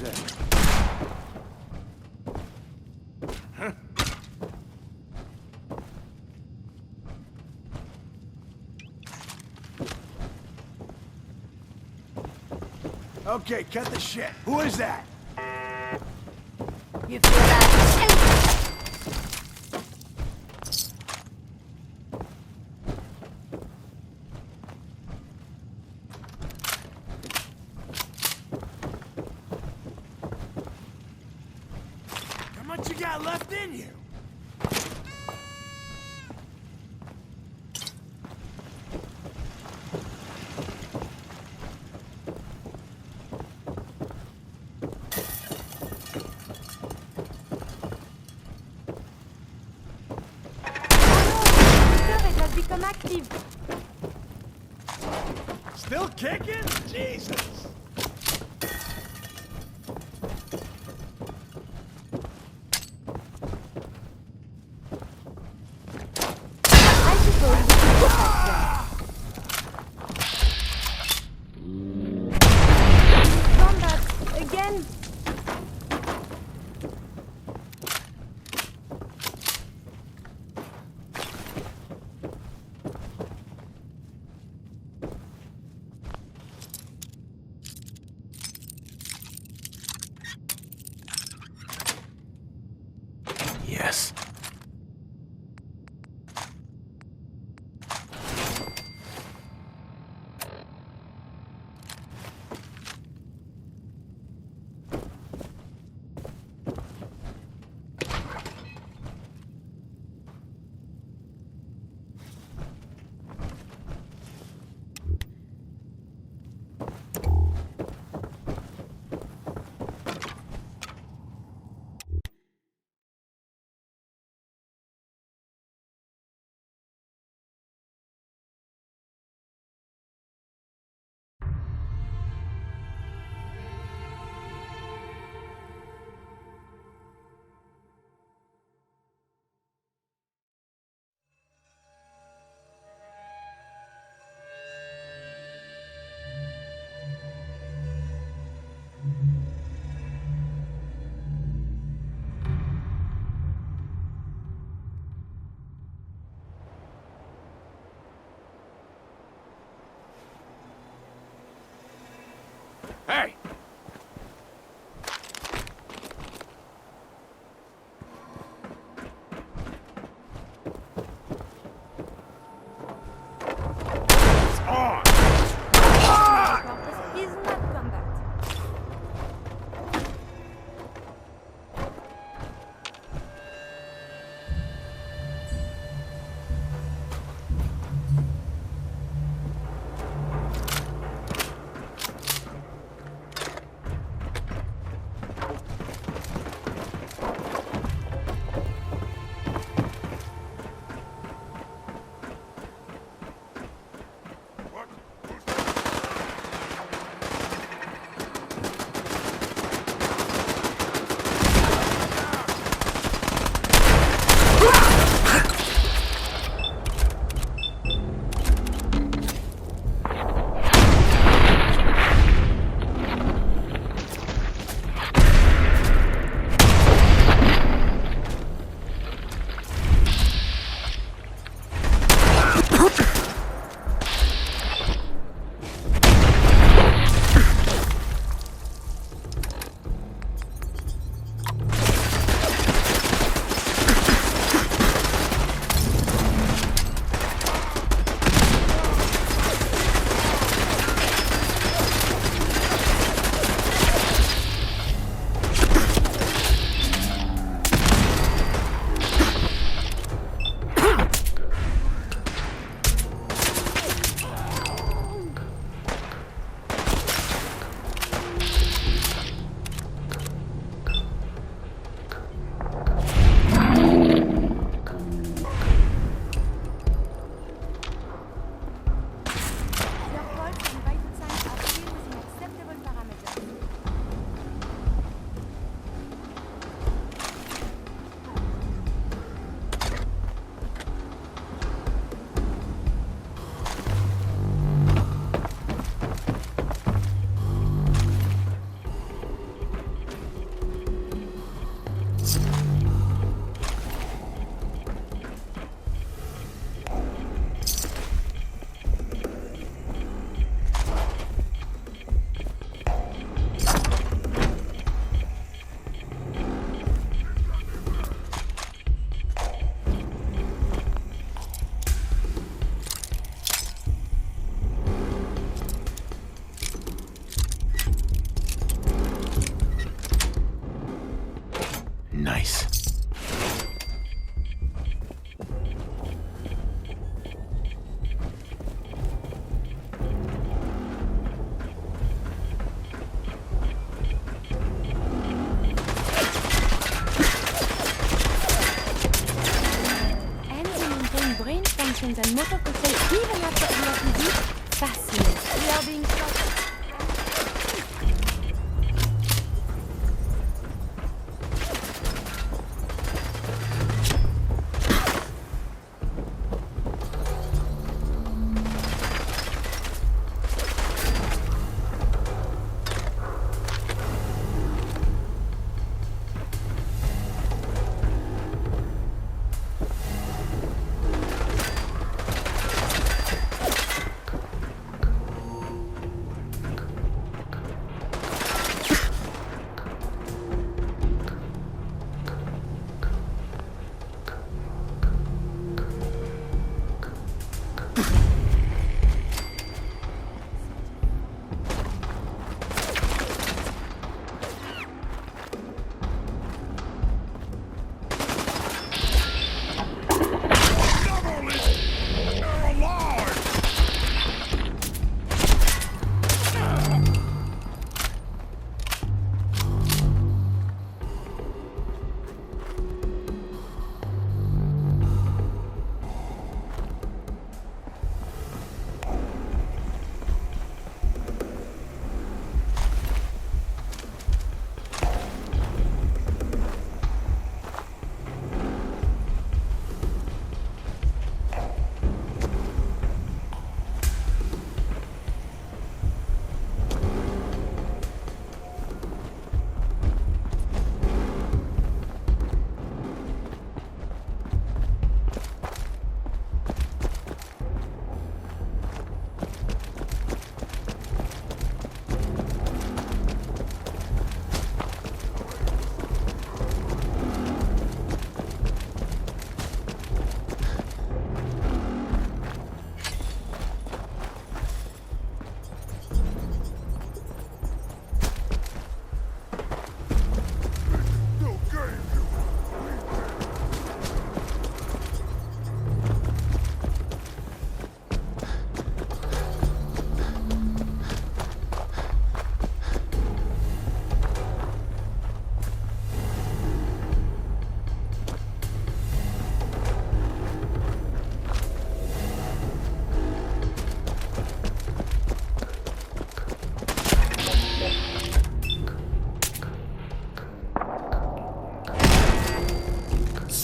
was it? Huh? Okay, cut the shit. Who is that? You feel that? How much you got left in you? Become active. Still kicking? Jesus! I suppose we can put that there. Combat again. Yes. Hey! It's on! My purpose is not combat. motococktail even after a refugee? Fascinating. We are being shot.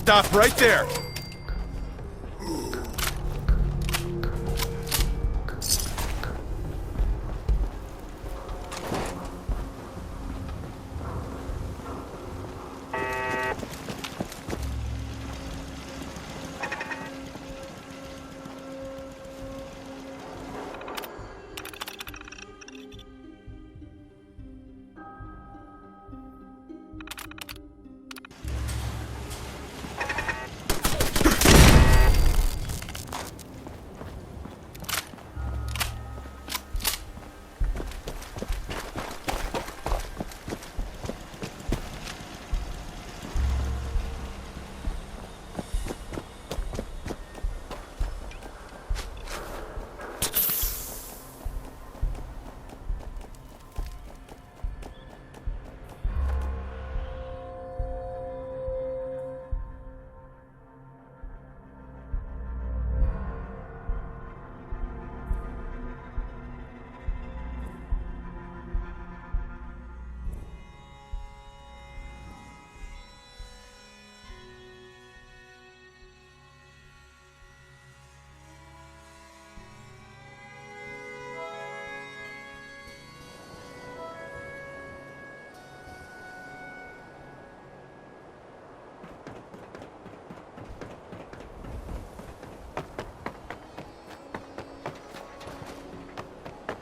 Stop right there!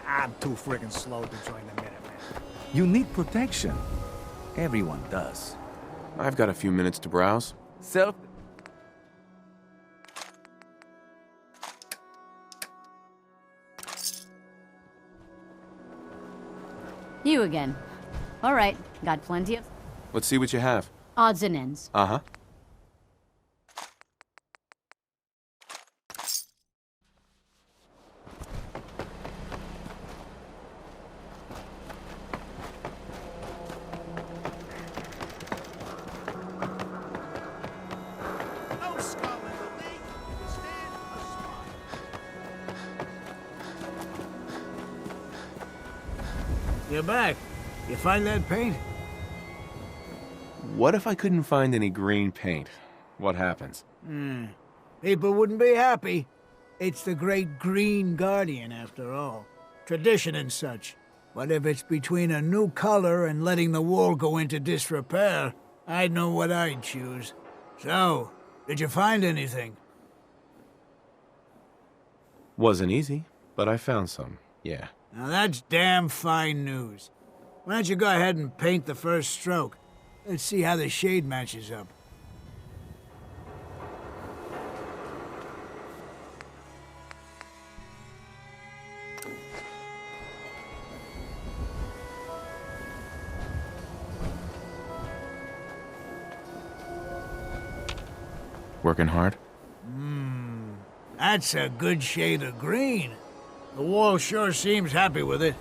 I'm too friggin' slow to join the Minutemen. You need protection. Everyone does. I've got a few minutes to browse. Self... You again. All right, got plenty of Let's see what you have. odds and ends. Uh-huh. No skull in the league. Stand a smile. You're back. You find that paint? What if I couldn't find any green paint? What happens? People wouldn't be happy. It's the great Green Guardian, after all. Tradition and such. But if it's between a new color and letting the wall go into disrepair, I'd know what I'd choose. So, did you find anything? Wasn't easy, but I found some, yeah. Now that's damn fine news. Why don't you go ahead and paint the first stroke? Let's see how the shade matches up. Working hard? That's a good shade of green. The wall sure seems happy with it.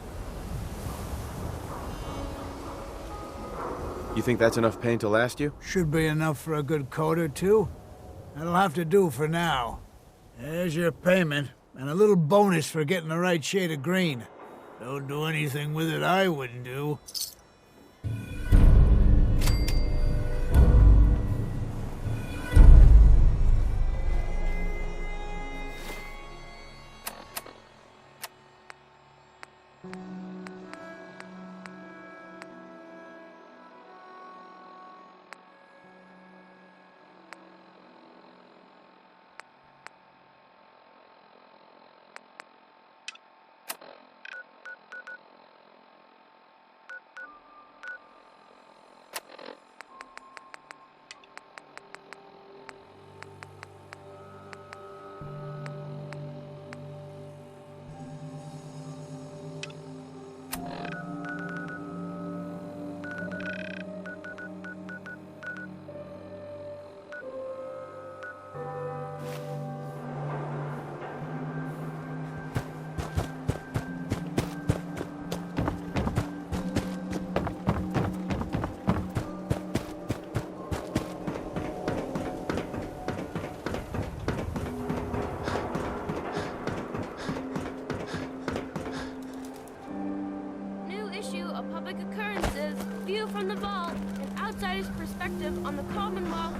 You think that's enough paint to last you? Should be enough for a good coat or two. That'll have to do for now. There's your payment, and a little bonus for getting the right shade of green. Don't do anything with it I wouldn't do. From the vault, an outsider's perspective on the Commonwealth.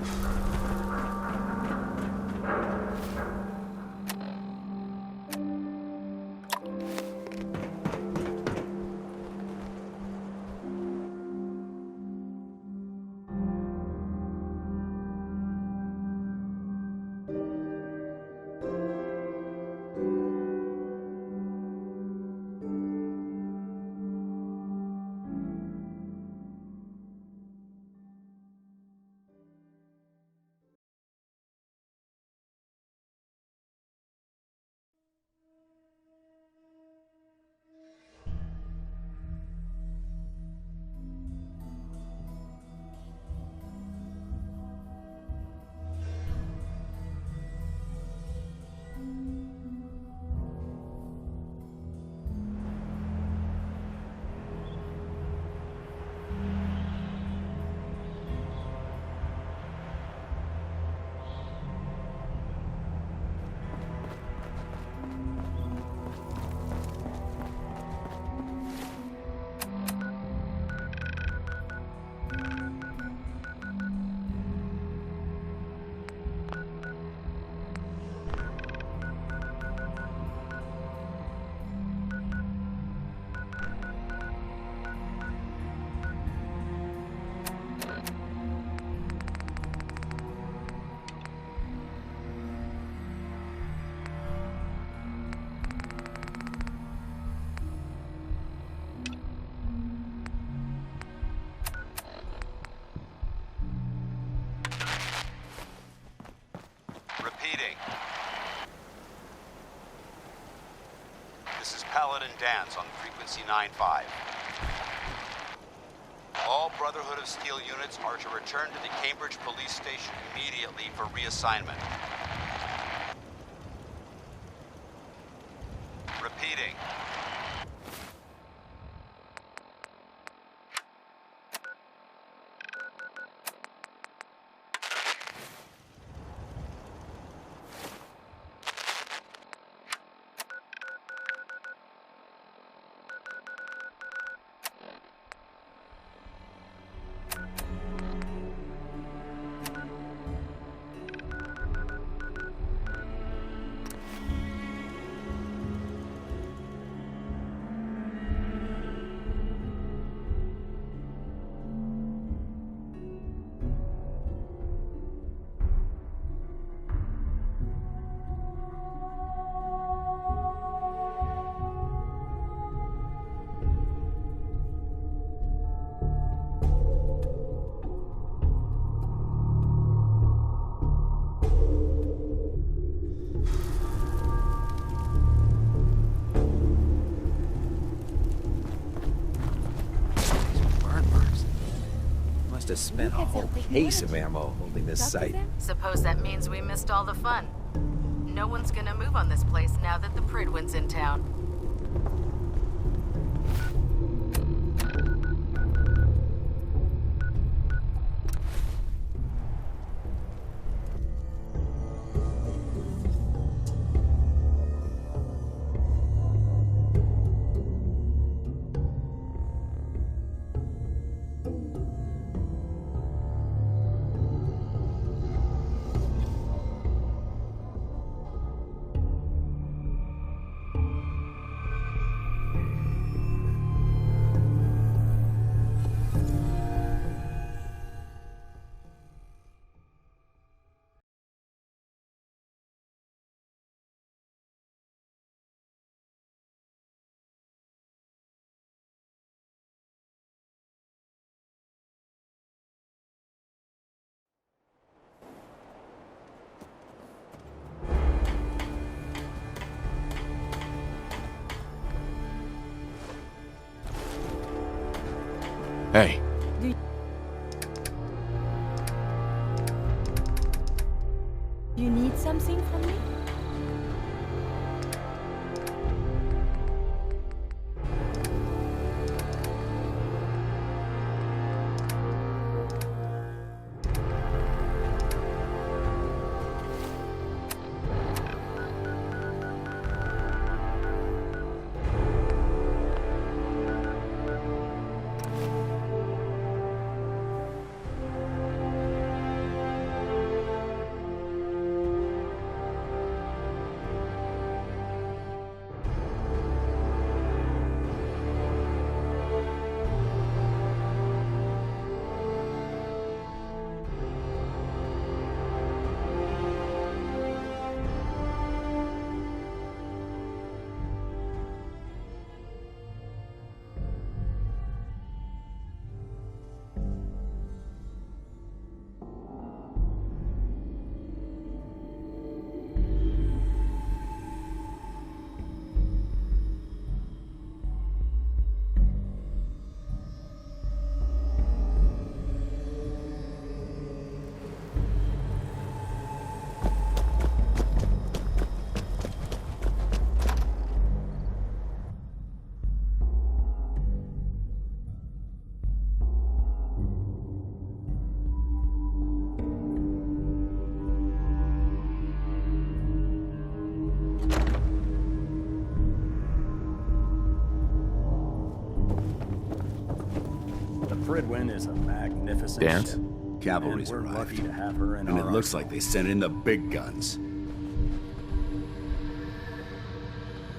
Repeating. This is Paladin Dance on frequency 9-5. All Brotherhood of Steel units are to return to the Cambridge Police Station immediately for reassignment. Repeating. to spend a whole case of ammo holding this site. Suppose that means we missed all the fun. No one's gonna move on this place now that the Pridwin's in town. Hey. You need something from me? Pridwin is a magnificent Dance? ship. Cavalry's And we're arrived. lucky to have her in And our it looks arsenal. like they sent in the big guns.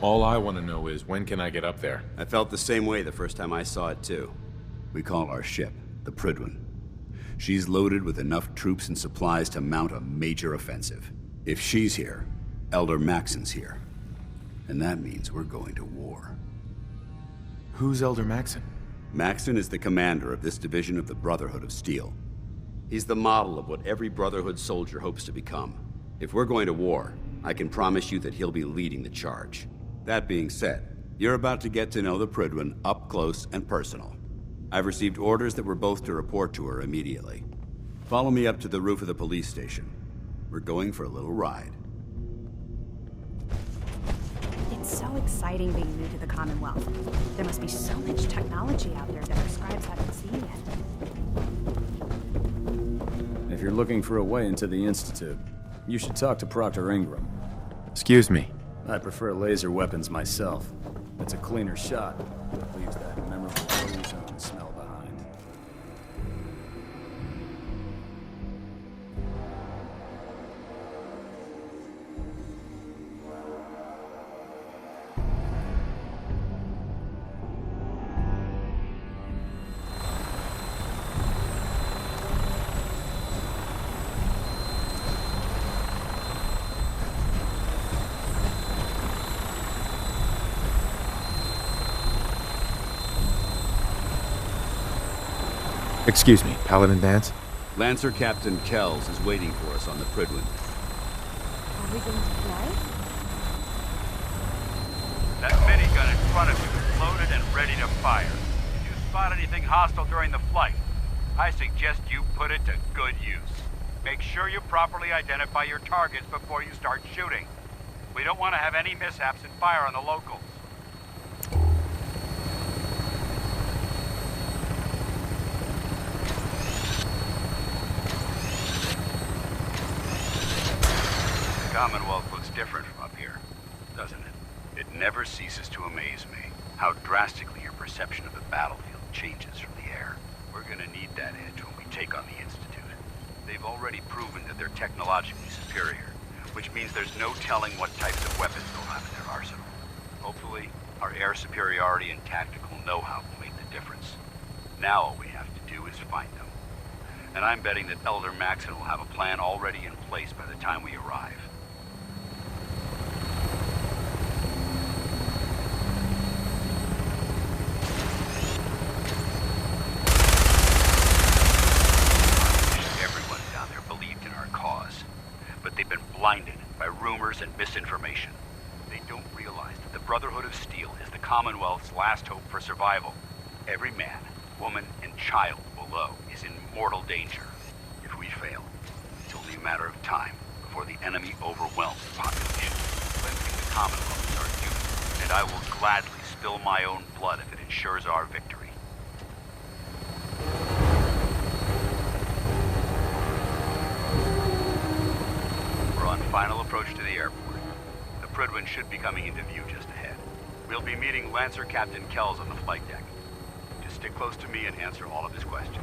All I want to know is, when can I get up there? I felt the same way the first time I saw it, too. We call our ship the Pridwin. She's loaded with enough troops and supplies to mount a major offensive. If she's here, Elder Maxon's here. And that means we're going to war. Who's Elder Maxon? Maxon is the commander of this division of the Brotherhood of Steel. He's the model of what every Brotherhood soldier hopes to become. If we're going to war, I can promise you that he'll be leading the charge. That being said, you're about to get to know the Pridwin up close and personal. I've received orders that we're both to report to her immediately. Follow me up to the roof of the police station. We're going for a little ride. It's so exciting being new to the Commonwealth. There must be so much technology out there that our scribes haven't seen yet. If you're looking for a way into the Institute, you should talk to Proctor Ingram. Excuse me. I prefer laser weapons myself. It's a cleaner shot, but it leaves that memorable ozone smell behind. Excuse me, Paladin Dance? Lancer Captain Kells is waiting for us on the Pridwin. Are we going to fly? That minigun in front of you is loaded and ready to fire. Did you spot anything hostile during the flight? I suggest you put it to good use. Make sure you properly identify your targets before you start shooting. We don't want to have any mishaps and fire on the locals. The Commonwealth looks different from up here, doesn't it? It never ceases to amaze me how drastically your perception of the battlefield changes from the air. We're gonna need that edge when we take on the Institute. They've already proven that they're technologically superior, which means there's no telling what types of weapons they'll have in their arsenal. Hopefully, our air superiority and tactical know-how will make the difference. Now all we have to do is find them. And I'm betting that Elder Maxon will have a plan already in place by the time we arrive. Blinded by rumors and misinformation. They don't realize that the Brotherhood of Steel is the Commonwealth's last hope for survival. Every man, woman, and child below is in mortal danger. If we fail, it's only a matter of time before the enemy overwhelms the population, cleansing the Commonwealth with our youth, and I will gladly spill my own blood if it ensures our victory. Final approach to the airport. The Prydwen should be coming into view just ahead. We'll be meeting Lancer Captain Kells on the flight deck. Just stick close to me and answer all of his questions.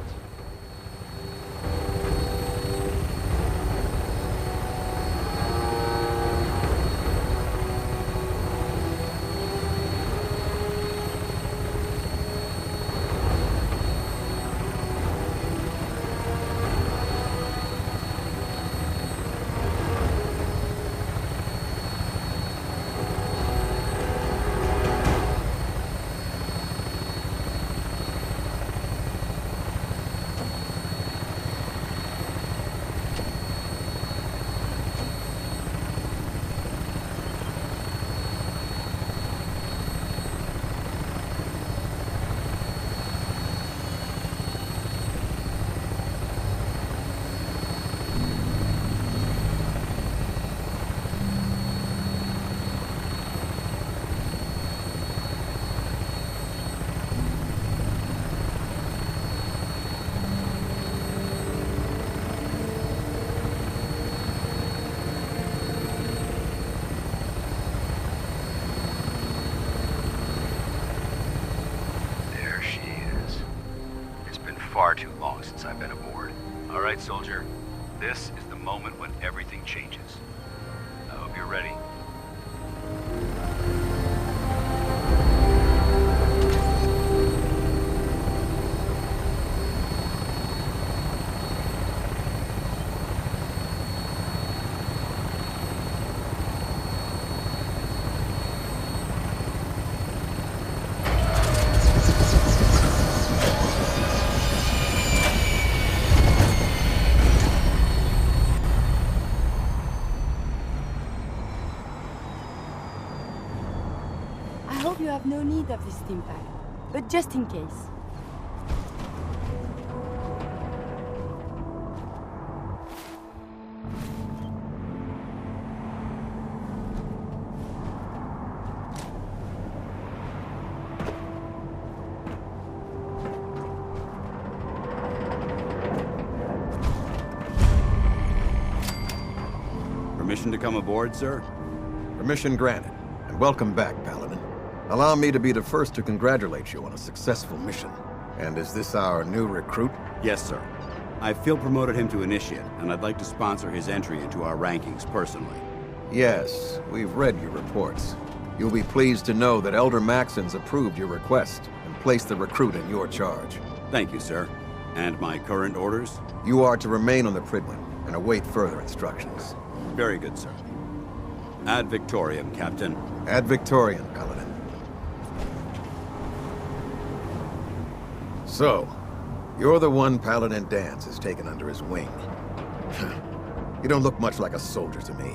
Far too long since I've been aboard. All right, soldier. This is the moment when everything changes. I hope you're ready. You have no need of this steam pack, but just in case. Permission to come aboard, sir? Permission granted, and welcome back, Paladin. Allow me to be the first to congratulate you on a successful mission. And is this our new recruit? Yes, sir. I feel promoted him to initiate, and I'd like to sponsor his entry into our rankings personally. Yes, we've read your reports. You'll be pleased to know that Elder Maxon's approved your request and placed the recruit in your charge. Thank you, sir. And my current orders? You are to remain on the Prydwen and await further instructions. Very good, sir. Ad Victoriam, Captain. Ad Victoriam, Paladin. So, you're the one Paladin Danse has taken under his wing. You don't look much like a soldier to me.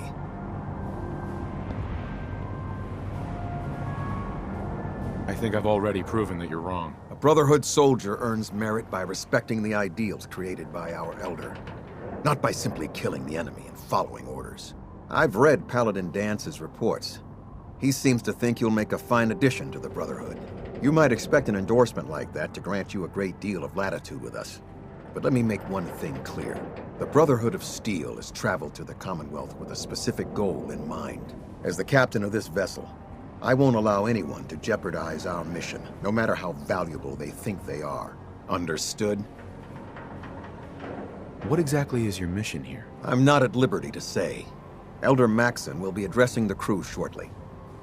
I think I've already proven that you're wrong. A Brotherhood soldier earns merit by respecting the ideals created by our Elder, not by simply killing the enemy and following orders. I've read Paladin Dance's reports. He seems to think you'll make a fine addition to the Brotherhood. You might expect an endorsement like that to grant you a great deal of latitude with us. But let me make one thing clear. The Brotherhood of Steel has traveled to the Commonwealth with a specific goal in mind. As the captain of this vessel, I won't allow anyone to jeopardize our mission, no matter how valuable they think they are. Understood? What exactly is your mission here? I'm not at liberty to say. Elder Maxon will be addressing the crew shortly,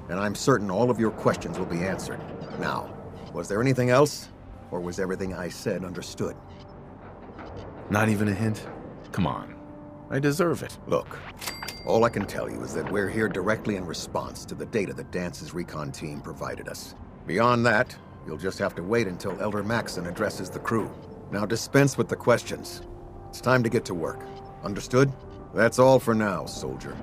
and I'm certain all of your questions will be answered. Now, was there anything else, or was everything I said understood? Not even a hint? Come on. I deserve it. Look, all I can tell you is that we're here directly in response to the data that Dance's recon team provided us. Beyond that, you'll just have to wait until Elder Maxon addresses the crew. Now dispense with the questions. It's time to get to work. Understood? That's all for now, soldier.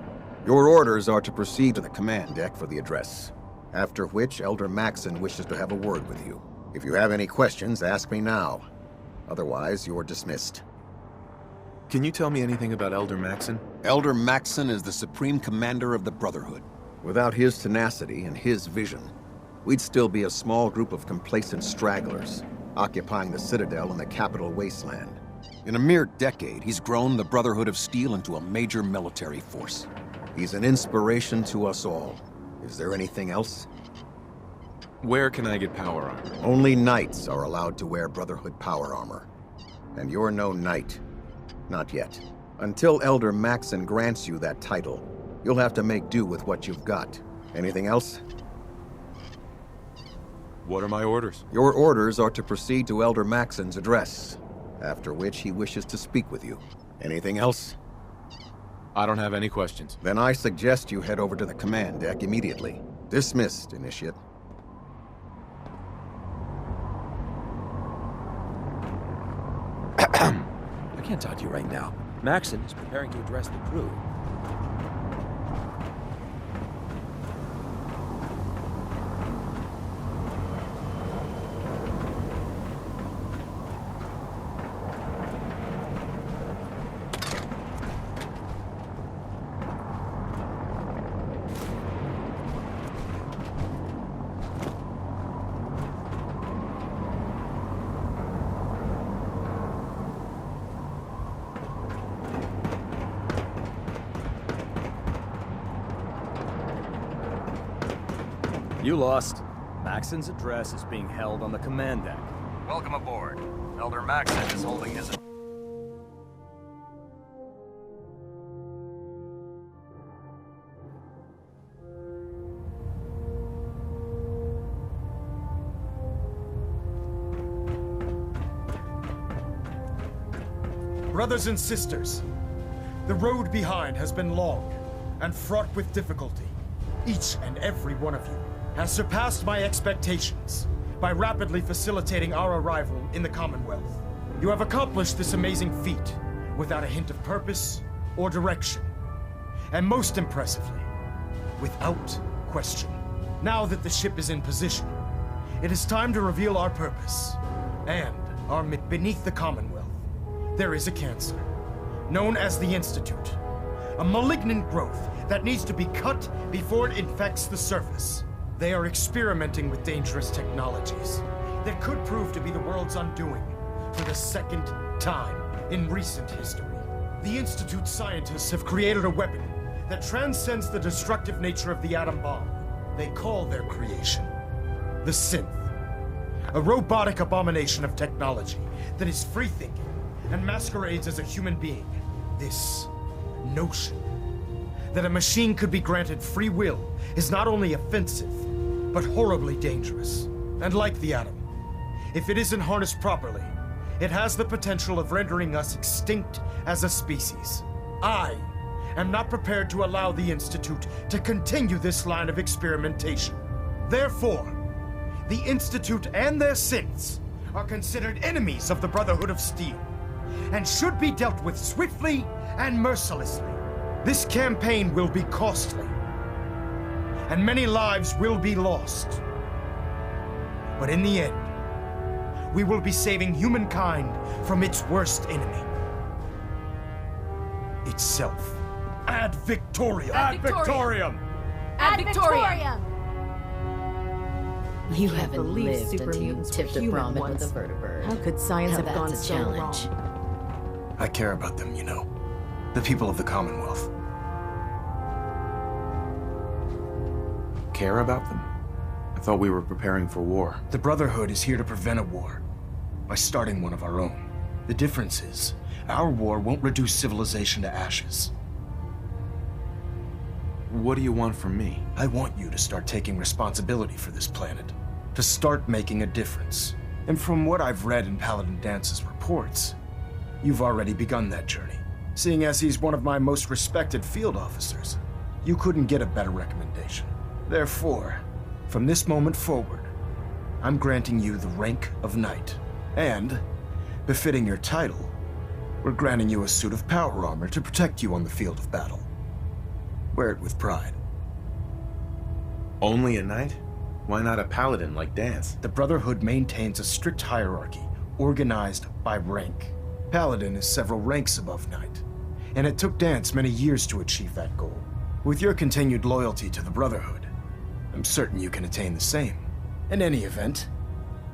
Your orders are to proceed to the command deck for the address, after which Elder Maxon wishes to have a word with you. If you have any questions, ask me now. Otherwise, you're dismissed. Can you tell me anything about Elder Maxon? Elder Maxon is the Supreme Commander of the Brotherhood. Without his tenacity and his vision, we'd still be a small group of complacent stragglers, occupying the Citadel in the capital wasteland. In a mere decade, he's grown the Brotherhood of Steel into a major military force. He's an inspiration to us all. Is there anything else? Where can I get power armor? Only knights are allowed to wear Brotherhood power armor. And you're no knight. Not yet. Until Elder Maxon grants you that title, you'll have to make do with what you've got. Anything else? What are my orders? Your orders are to proceed to Elder Maxon's address, after which he wishes to speak with you. Anything else? I don't have any questions. Then I suggest you head over to the command deck immediately. Dismissed, Initiate. I can't talk to you right now. Maxon is preparing to address the crew. You lost. Maxon's address is being held on the command deck. Welcome aboard. Elder Maxon is holding his... Brothers and sisters, the road behind has been long and fraught with difficulty. Each and every one of you has surpassed my expectations by rapidly facilitating our arrival in the Commonwealth. You have accomplished this amazing feat without a hint of purpose or direction. And most impressively, without question. Now that the ship is in position, it is time to reveal our purpose and our beneath the Commonwealth. There is a cancer, known as the Institute. A malignant growth that needs to be cut before it infects the surface. They are experimenting with dangerous technologies that could prove to be the world's undoing for the second time in recent history. The Institute scientists have created a weapon that transcends the destructive nature of the atom bomb. They call their creation the Synth. A robotic abomination of technology that is free-thinking and masquerades as a human being. This notion that a machine could be granted free will is not only offensive, but horribly dangerous. And like the atom, if it isn't harnessed properly, it has the potential of rendering us extinct as a species. I am not prepared to allow the Institute to continue this line of experimentation. Therefore, the Institute and their synths are considered enemies of the Brotherhood of Steel, and should be dealt with swiftly and mercilessly. This campaign will be costly, and many lives will be lost. But in the end, we will be saving humankind from its worst enemy. Itself. Ad Victoriam! Ad Victoriam! Ad Victoriam! You haven't lived until you tipped a Brahmin with a vertebrate. How could science have Now gone that's a so challenge. wrong? I care about them, you know. The people of the Commonwealth. Care about them? I thought we were preparing for war. The Brotherhood is here to prevent a war by starting one of our own. The difference is, our war won't reduce civilization to ashes. What do you want from me? I want you to start taking responsibility for this planet. To start making a difference. And from what I've read in Paladin Dance's reports, you've already begun that journey. Seeing as he's one of my most respected field officers, you couldn't get a better recommendation. Therefore, from this moment forward, I'm granting you the rank of Knight. And, befitting your title, we're granting you a suit of power armor to protect you on the field of battle. Wear it with pride. Only a knight? Why not a paladin like Dance? The Brotherhood maintains a strict hierarchy, organized by rank. Paladin is several ranks above Knight, and it took Dance many years to achieve that goal. With your continued loyalty to the Brotherhood, I'm certain you can attain the same. In any event,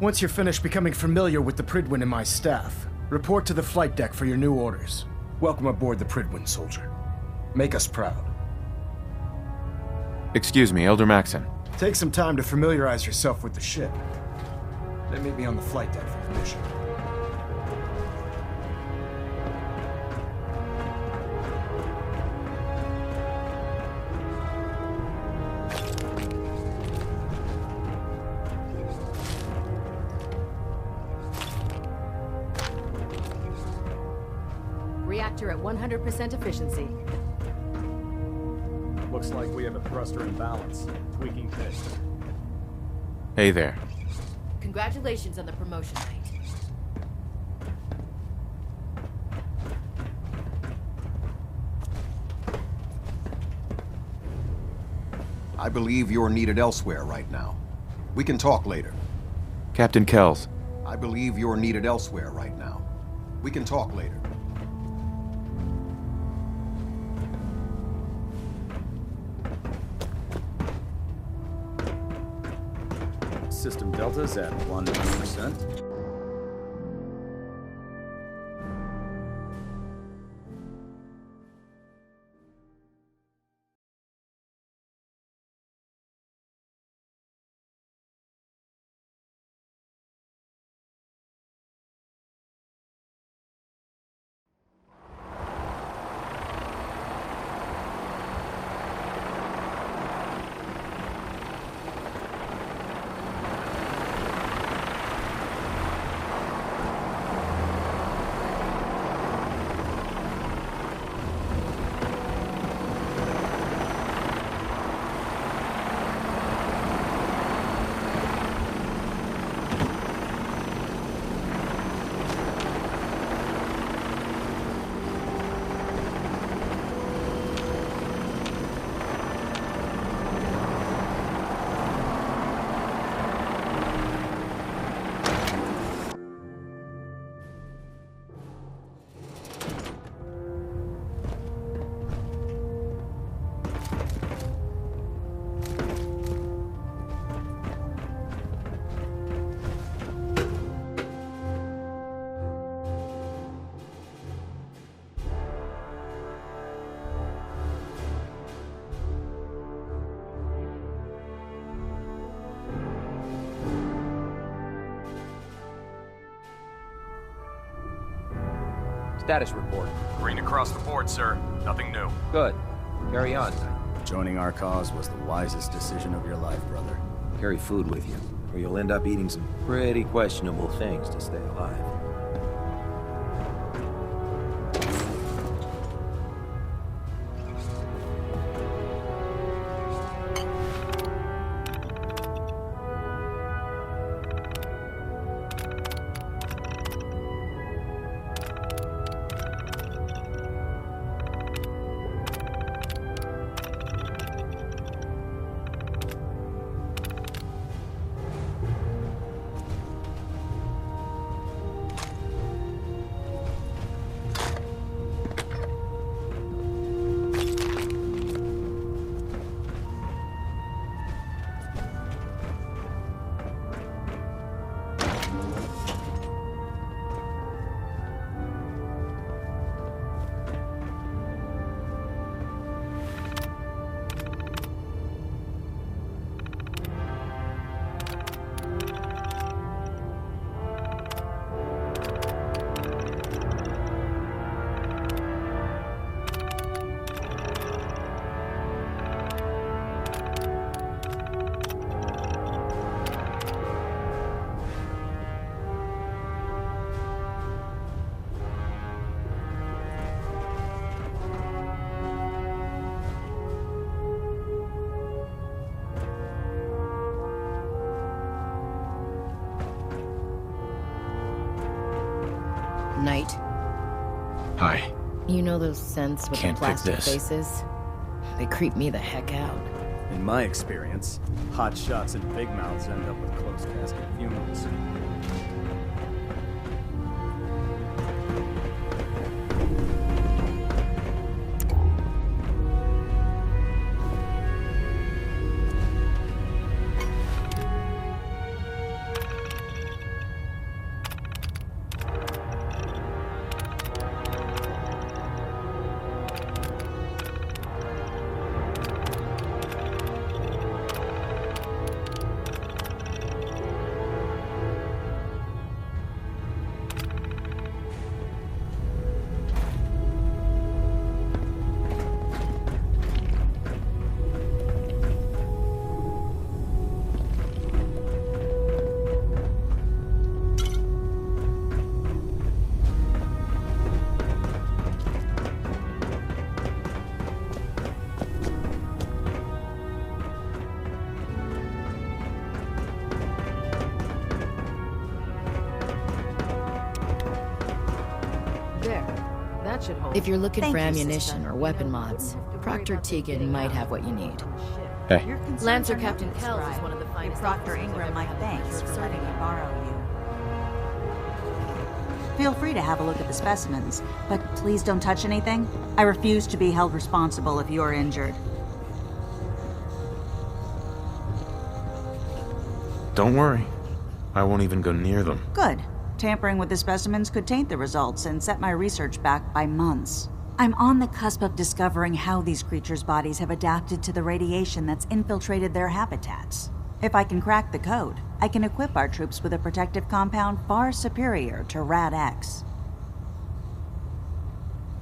once you're finished becoming familiar with the Pridwin and my staff, report to the flight deck for your new orders. Welcome aboard the Pridwin, soldier. Make us proud. Excuse me, Elder Maxon. Take some time to familiarize yourself with the ship. Then meet me on the flight deck for your mission. Reactor at 100% efficiency. Looks like we have a thruster imbalance. Tweaking pitch. Hey there. Congratulations on the promotion, Knight. I believe you're needed elsewhere right now. We can talk later. Captain Kells. I believe you're needed elsewhere right now. We can talk later. System Delta's at 100%. Status report. Green across the board, sir. Nothing new. Good. Carry on. Joining our cause was the wisest decision of your life, brother. Carry food with you, or you'll end up eating some pretty questionable things to stay alive. Knight. Hi. You know those scents with Can't the pick plastic this. faces? They creep me the heck out. In my experience, hot shots and big mouths end up with close casket funerals. If you're looking Thank for you, ammunition sister. or weapon mods, Proctor Tegan might have what you need. Hey. Lancer Captain Kells is one of the finest Proctor officers Ingram, I've my ever had the thanks pleasure of for letting serving. me borrow you. Feel free to have a look at the specimens, but please don't touch anything. I refuse to be held responsible if you're injured. Don't worry. I won't even go near them. Good. Tampering with the specimens could taint the results and set my research back by months. I'm on the cusp of discovering how these creatures' bodies have adapted to the radiation that's infiltrated their habitats. If I can crack the code, I can equip our troops with a protective compound far superior to Rad-X.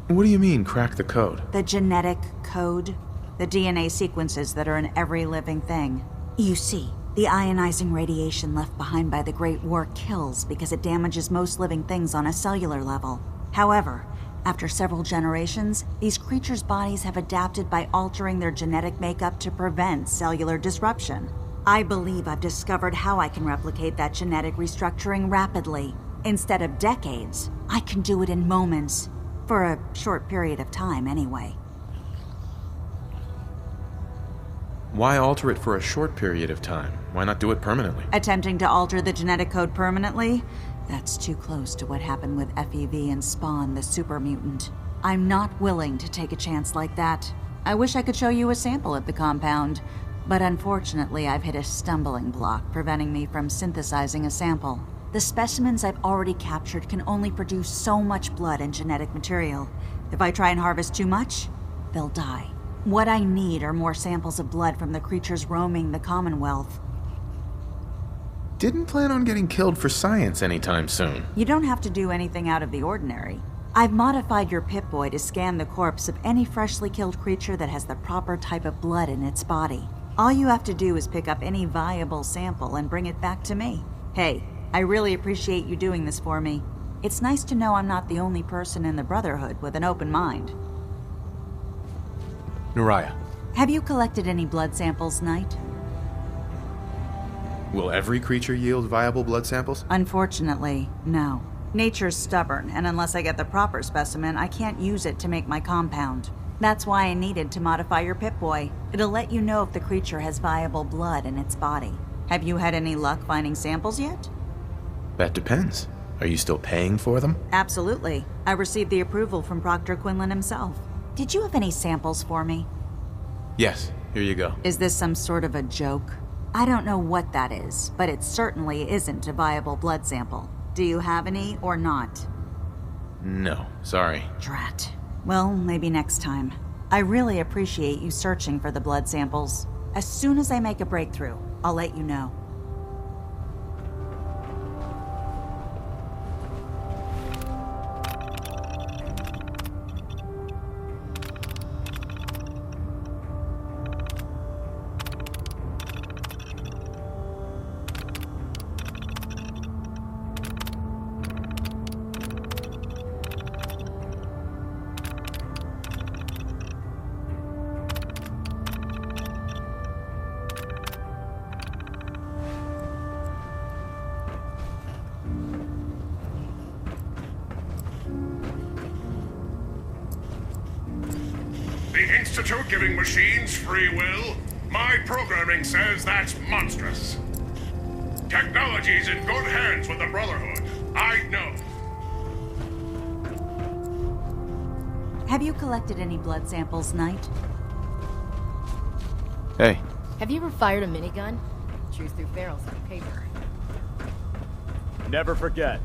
What do you mean, crack the code? The genetic code. The DNA sequences that are in every living thing. You see, the ionizing radiation left behind by the Great War kills because it damages most living things on a cellular level. However, after several generations, these creatures' bodies have adapted by altering their genetic makeup to prevent cellular disruption. I believe I've discovered how I can replicate that genetic restructuring rapidly. Instead of decades, I can do it in moments. For a short period of time, anyway. Why alter it for a short period of time? Why not do it permanently? Attempting to alter the genetic code permanently? That's too close to what happened with FEV and Spawn, the super mutant. I'm not willing to take a chance like that. I wish I could show you a sample of the compound, but unfortunately I've hit a stumbling block preventing me from synthesizing a sample. The specimens I've already captured can only produce so much blood and genetic material. If I try and harvest too much, they'll die. What I need are more samples of blood from the creatures roaming the Commonwealth. Didn't plan on getting killed for science anytime soon. You don't have to do anything out of the ordinary. I've modified your Pip-Boy to scan the corpse of any freshly killed creature that has the proper type of blood in its body. All you have to do is pick up any viable sample and bring it back to me. Hey, I really appreciate you doing this for me. It's nice to know I'm not the only person in the Brotherhood with an open mind. Nariah, Have you collected any blood samples, Knight? will every creature yield viable blood samples? Unfortunately, no. Nature's stubborn, and unless I get the proper specimen, I can't use it to make my compound. That's why I needed to modify your Pip-Boy. It'll let you know if the creature has viable blood in its body. Have you had any luck finding samples yet? That depends. Are you still paying for them? Absolutely. I received the approval from Proctor Quinlan himself. Did you have any samples for me? Yes, here you go. Is this some sort of a joke? I don't know what that is, but it certainly isn't a viable blood sample. Do you have any or not? No, sorry. Drat. Well, maybe next time. I really appreciate you searching for the blood samples. As soon as I make a breakthrough, I'll let you know. Institute giving machines free will? My programming says that's monstrous. Technology's in good hands with the Brotherhood. I know. Have you collected any blood samples, Knight? Hey. Have you ever fired a minigun? Chews through barrels of paper. Never forget,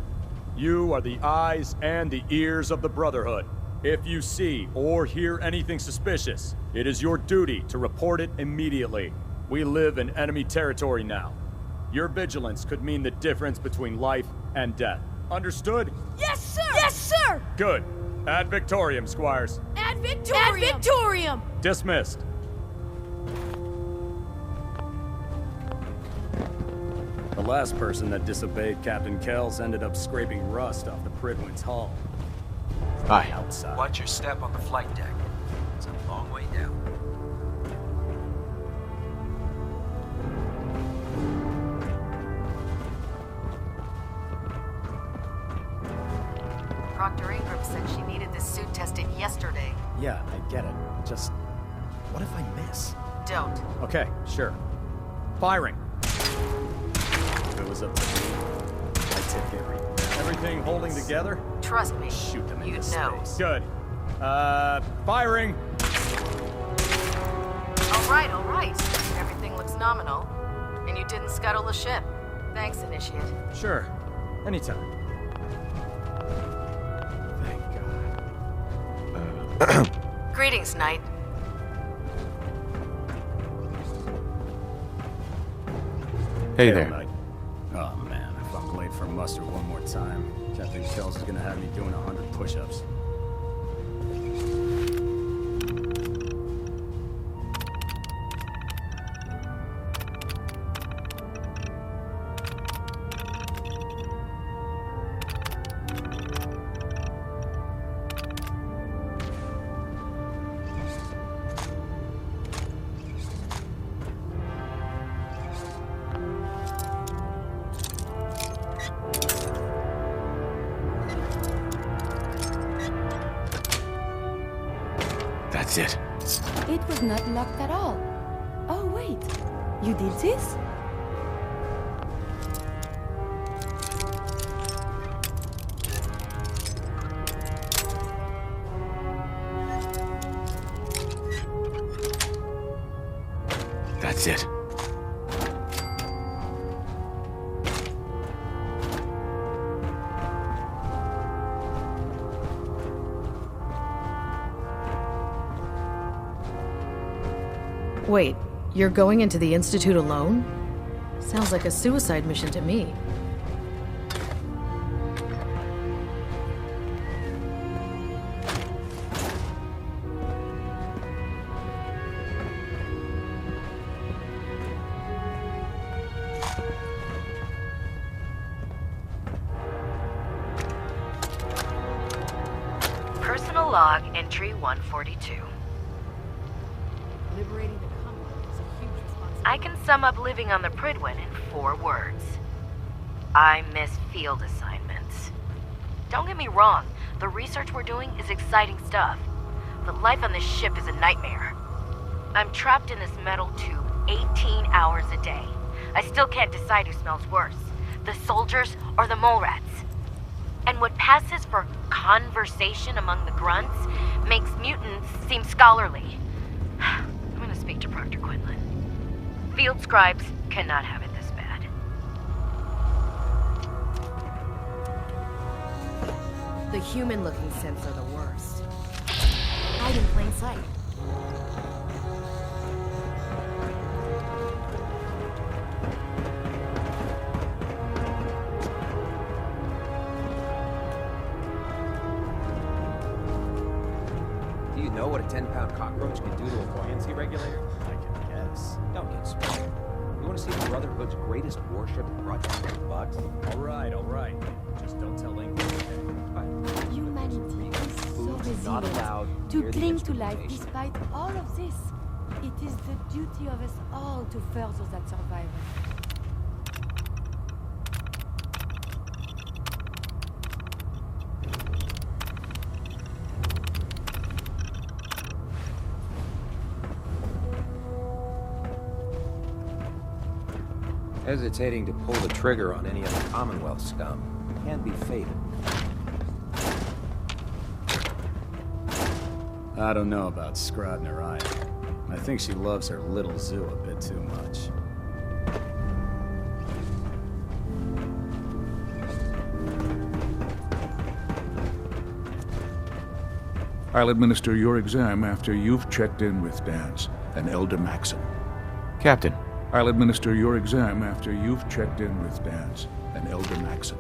you are the eyes and the ears of the Brotherhood. If you see or hear anything suspicious, it is your duty to report it immediately. We live in enemy territory now. Your vigilance could mean the difference between life and death. Understood? Yes, sir! Yes, sir! Good. Ad Victorium, Squires. Ad Victorium! Ad Victorium! Dismissed. The last person that disobeyed Captain Kells ended up scraping rust off the Pridwin's hull. Hi. Outside. Watch your step on the flight deck. It's a long way down. Proctor Ingram said she needed this suit tested yesterday. Yeah, I get it. Just, what if I miss? Don't. Okay, sure. Firing. If it was up to me, I'd take everything holding together? Trust me. Shoot them You'd into know. space. Good. Firing. All right. Everything looks nominal. And you didn't scuttle the ship. Thanks, Initiate. Sure. Anytime. Thank God. Greetings, Knight. Hey there. Knight. Oh man, if I'm late for muster one more time, Captain Kells is gonna have me doing 100 push-ups. That's it. It was not locked at all. Oh, wait. You did this? That's it. Wait, you're going into the Institute alone? Sounds like a suicide mission to me. Personal log entry 142. Liberating the Commonwealth is a huge responsibility. I can sum up living on the Pridwin in 4 words. I miss field assignments. Don't get me wrong, the research we're doing is exciting stuff, but life on this ship is a nightmare. I'm trapped in this metal tube 18 hours a day. I still can't decide who smells worse, the soldiers or the mole rats. And what passes for conversation among the grunts makes mutants seem scholarly. I'm gonna speak to Proctor Quinlan. Field scribes cannot have it this bad. The human-looking synths are the worst. Hide in plain sight. Do you know what a 10-pound cockroach can do to a buoyancy regulator? I can guess. Don't get smart. You want to see the Brotherhood's greatest warship brought down by bugs? All right. Just don't tell Ingram. Humanity is so Not allowed resilient to near the cling to life instrumentation. despite all of this. It is the duty of us all to further that survival. Hesitating to pull the trigger on any of the Commonwealth scum can be fatal. I don't know about Skrodner either. I think she loves her little zoo a bit too much. I'll administer your exam after you've checked in with Dance and Elder Maxim. Captain. I'll administer your exam after you've checked in with Dance and Elder Maxim.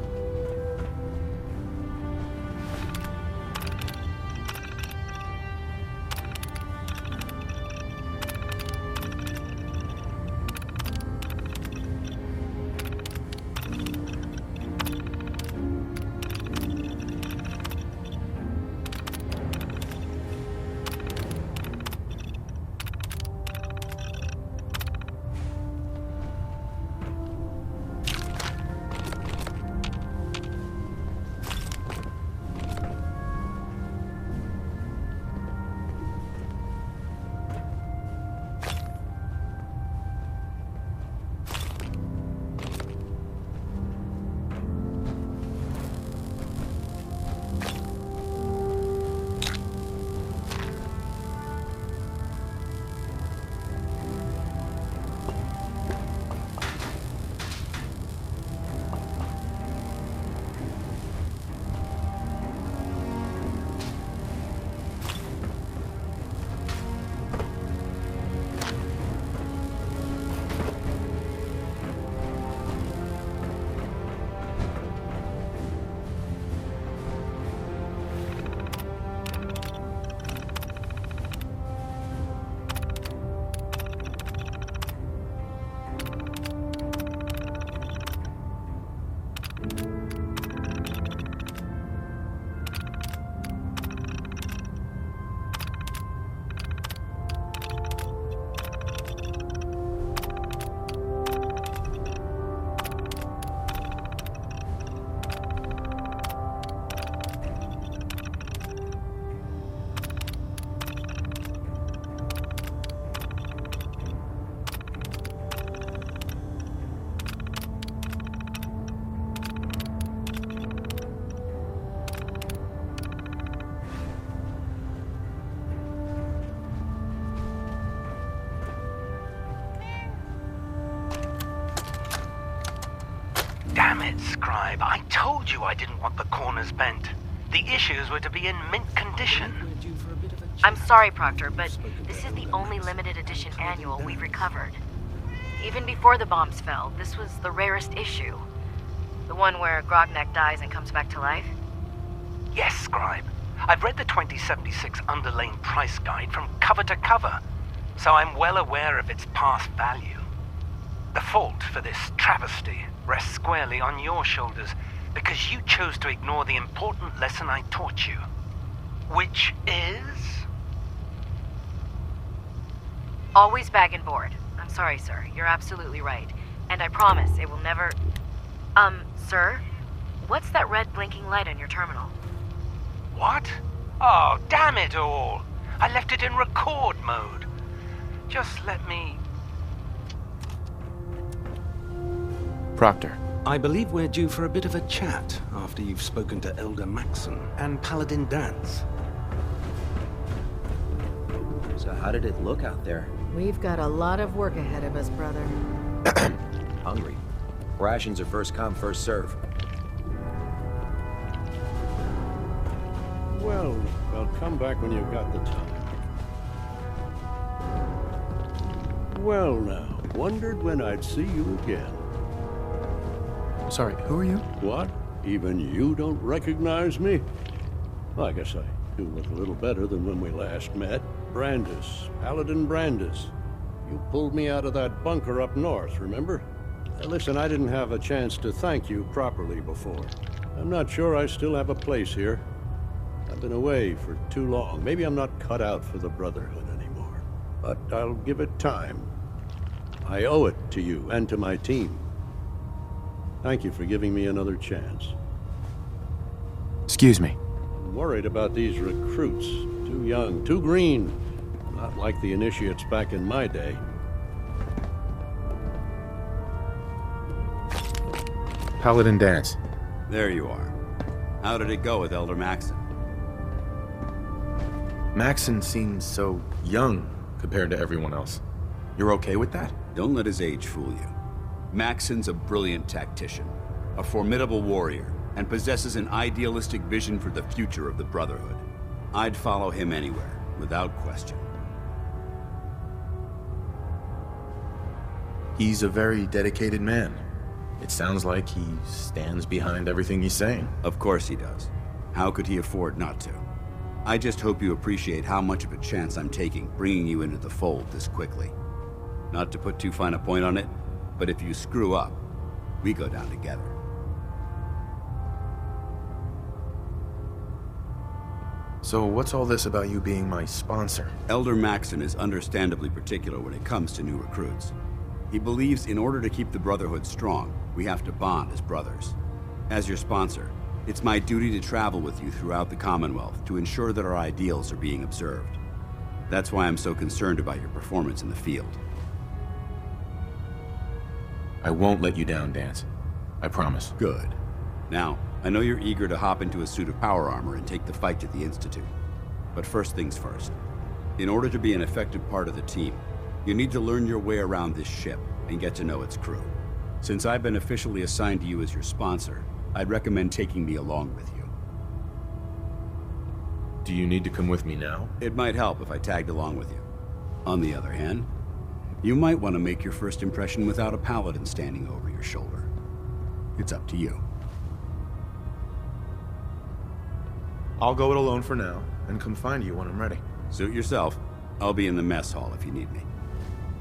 Damn it, Scribe. I told you I didn't want the corners bent. The issues were to be in mint condition. I'm sorry, Proctor, but this is the only limited edition annual we've recovered. Even before the bombs fell, this was the rarest issue. The one where Grognak dies and comes back to life? Yes, Scribe. I've read the 2076 underlane price guide from cover to cover, so I'm well aware of its past value. The fault for this travesty rests squarely on your shoulders, because you chose to ignore the important lesson I taught you. Which is? Always bag and board. I'm sorry, sir. You're absolutely right. And I promise it will never... Sir? What's that red blinking light on your terminal? What? Oh, damn it all! I left it in record mode. Just let me... Proctor. I believe we're due for a bit of a chat after you've spoken to Elder Maxon and Paladin Dance. So how did it look out there? We've got a lot of work ahead of us, brother. Hungry. Rations are first come, first serve. Well, I'll come back when you've got the time. Well now, wondered when I'd see you again. Sorry, who are you? What? Even you don't recognize me? Well, I guess I do look a little better than when we last met. Brandis, Paladin Brandis. You pulled me out of that bunker up north, remember? Listen, I didn't have a chance to thank you properly before. I'm not sure I still have a place here. I've been away for too long. Maybe I'm not cut out for the Brotherhood anymore. But I'll give it time. I owe it to you and to my team. Thank you for giving me another chance. Excuse me. I'm worried about these recruits. Too young, too green. Not like the initiates back in my day. Paladin Dance. There you are. How did it go with Elder Maxon? Maxon seems so young compared to everyone else. You're okay with that? Don't let his age fool you. Maxon's a brilliant tactician, a formidable warrior, and possesses an idealistic vision for the future of the Brotherhood. I'd follow him anywhere, without question. He's a very dedicated man. It sounds like he stands behind everything he's saying. Of course he does. How could he afford not to? I just hope you appreciate how much of a chance I'm taking bringing you into the fold this quickly. Not to put too fine a point on it, but if you screw up, we go down together. So what's all this about you being my sponsor? Elder Maxon is understandably particular when it comes to new recruits. He believes in order to keep the Brotherhood strong, we have to bond as brothers. As your sponsor, it's my duty to travel with you throughout the Commonwealth to ensure that our ideals are being observed. That's why I'm so concerned about your performance in the field. I won't let you down, Dance. I promise. Good. Now, I know you're eager to hop into a suit of power armor and take the fight to the Institute. But first things first. In order to be an effective part of the team, you need to learn your way around this ship and get to know its crew. Since I've been officially assigned to you as your sponsor, I'd recommend taking me along with you. Do you need to come with me now? It might help if I tagged along with you. On the other hand, you might want to make your first impression without a paladin standing over your shoulder. It's up to you. I'll go it alone for now, and come find you when I'm ready. Suit yourself. I'll be in the mess hall if you need me.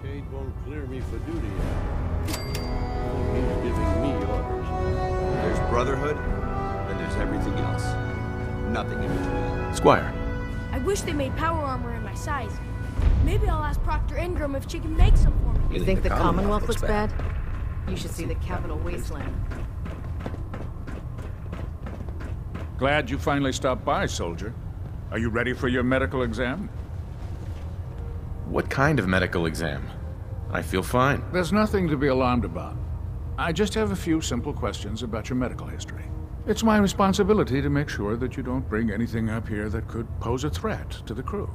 Cade won't clear me for duty yet. He's giving me orders. There's Brotherhood, then there's everything else. Nothing in between. Squire. I wish they made power armor in my size. Maybe I'll ask Proctor Ingram if she can make some for me. You think the Commonwealth looks bad? You should see the Capital Wasteland. Glad you finally stopped by, soldier. Are you ready for your medical exam? What kind of medical exam? I feel fine. There's nothing to be alarmed about. I just have a few simple questions about your medical history. It's my responsibility to make sure that you don't bring anything up here that could pose a threat to the crew.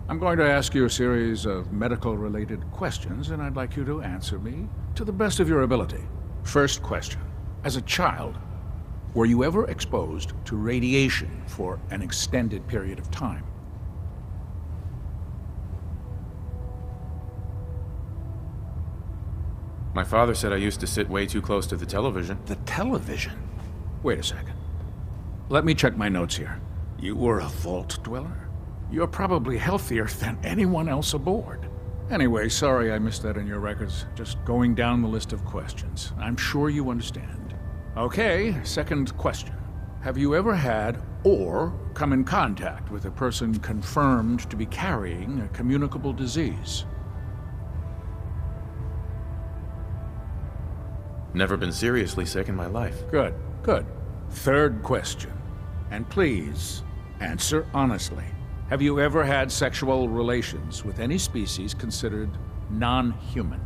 I'm going to ask you a series of medical-related questions, and I'd like you to answer me to the best of your ability. First question. As a child, were you ever exposed to radiation for an extended period of time? My father said I used to sit way too close to the television. The television? Wait a second. Let me check my notes here. You were a vault dweller? You're probably healthier than anyone else aboard. Anyway, sorry I missed that in your records. Just going down the list of questions. I'm sure you understand. Okay, second question. Have you ever had or come in contact with a person confirmed to be carrying a communicable disease? Never been seriously sick in my life. Good, good. Third question. And please, answer honestly. Have you ever had sexual relations with any species considered non-human?